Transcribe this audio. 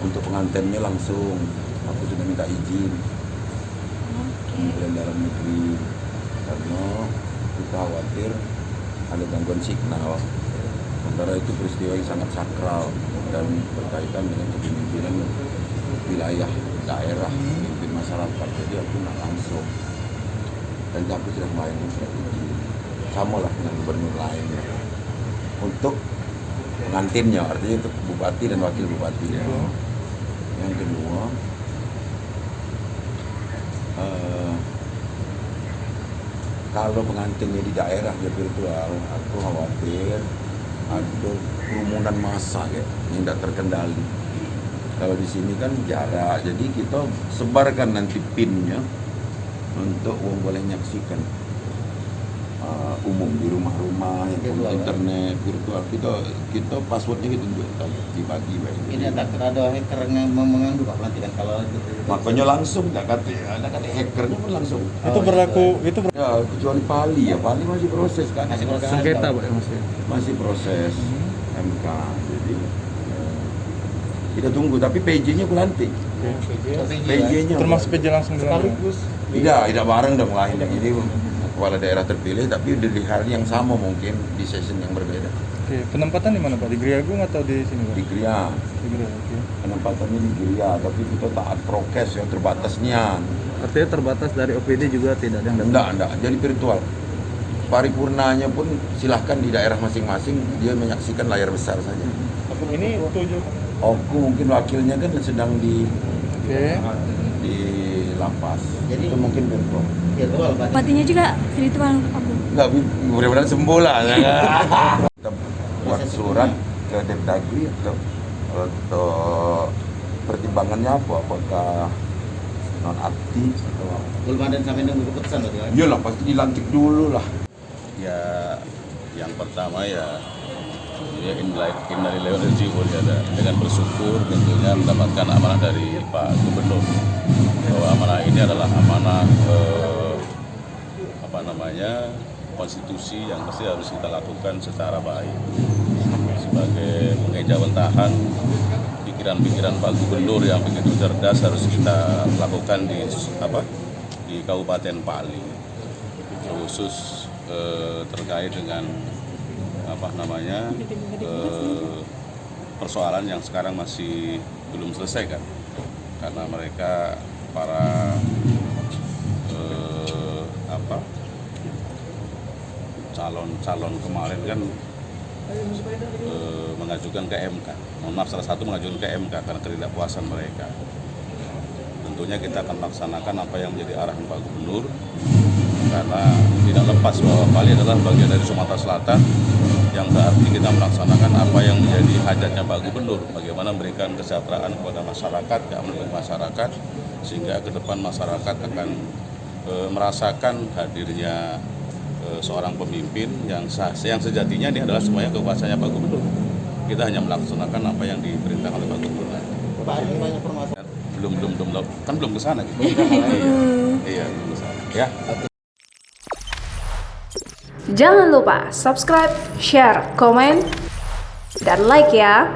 Untuk pengantinnya langsung aku sudah minta izin Kementerian Dalam Negeri karena kita khawatir ada gangguan signal. Sementara itu peristiwa yang sangat sakral dan berkaitan dengan kepemimpinan wilayah daerah, pemimpin masyarakat. Jadi aku nak langsung dan aku sudah melayani surat izin sama lah dengan gubernur lain untuk pengantinnya, artinya untuk bupati dan wakil bupati. Yang kedua, kalau pengantinnya di daerah ya virtual, aku khawatir ada kerumunan massa ya, yang tidak terkendali. Kalau di sini kan jarak, jadi kita sebarkan nanti pinnya untuk orang boleh menyaksikan umum di rumah-rumah yang punya internet virtual. Kita passwordnya kita tunjukkan dibagi baik. Ini takut ada hacker yang mengganggu Pak pelantikan kalau itu. Makanya langsung nggak kata hackernya pun langsung. Itu berlaku itu Ya kecuali Pali ya, Pali masih proses kan. Masih proses. sengketa Pak ya Mas ya. Masih proses MK. Jadi kita tunggu, tapi PJ-nya pelantik. PJ-nya Termasuk PJ langsung sekaligus. tidak bareng dong lain. Jadi kepala daerah terpilih tapi di hari yang sama mungkin di session yang berbeda. Oke, penempatan di mana Pak? Di Gria Agung atau di sini Pak? Di Gria, Di Gria, oke. penempatannya di Gria, tapi kita taat prokes yang terbatasnya. Artinya terbatas dari OPD juga tidak ada yang Enggak, jadi virtual. Paripurnanya pun silahkan di daerah masing-masing dia menyaksikan layar besar saja. Ini 7. Aku mungkin wakilnya kan sedang di lapas. Jadi itu mungkin virtual. Virtual Pak. Bupatinya juga virtual Abu. Enggak, mudah-mudahan sembuh lah. Kita buat surat ke Depdagri untuk pertimbangannya apakah nonaktif atau Belum ada sampai nunggu keputusan berarti Pak. iyalah pasti dilantik dulu lah. Ya, yang pertama ya innalillahi wa inna ilaihi raji'un, dengan bersyukur tentunya mendapatkan amanah dari Pak Gubernur bahwa amanah ini adalah amanah konstitusi yang mesti harus kita lakukan secara baik sebagai pengejawentahan pikiran-pikiran Pak Gubernur yang begitu cerdas harus kita lakukan di Kabupaten Pali, khusus terkait dengan persoalan yang sekarang masih belum selesai kan, karena mereka para calon kemarin kan mengajukan ke MK. Mohon maaf, salah satu mengajukan ke MK karena ketidakpuasan mereka. Tentunya kita akan laksanakan apa yang menjadi arahan Pak Gubernur, karena tidak lepas bahwa Bali adalah bagian dari Sumatera Selatan, yang berarti kita melaksanakan apa yang menjadi hajatnya Pak Gubernur, bagaimana memberikan kesejahteraan kepada masyarakat, keamanan bagi masyarakat, sehingga ke depan masyarakat akan merasakan hadirnya seorang pemimpin yang sejatinya ini adalah semuanya kekuasaannya Pak Gubernur. Kita hanya melaksanakan apa yang diperintahkan oleh Pak Gubernur. Pak, ini banyak permasalahan. Belum ke sana gitu. Iya, belum ke sana. Ya. Jangan lupa subscribe, share, komen, dan like ya.